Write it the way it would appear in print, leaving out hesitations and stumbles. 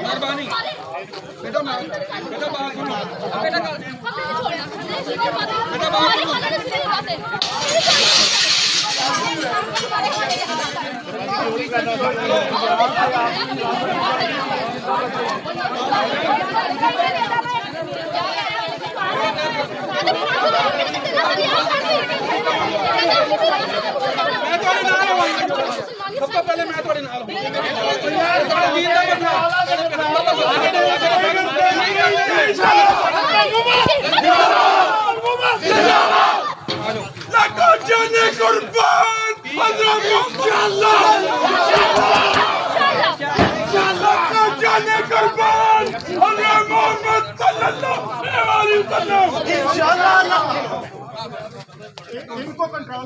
मेहरबानी बेटा बेटा बात सुनो बेटा बेटा बात सबसे पहले मैं थोड़े नाल इनको कंट्रोल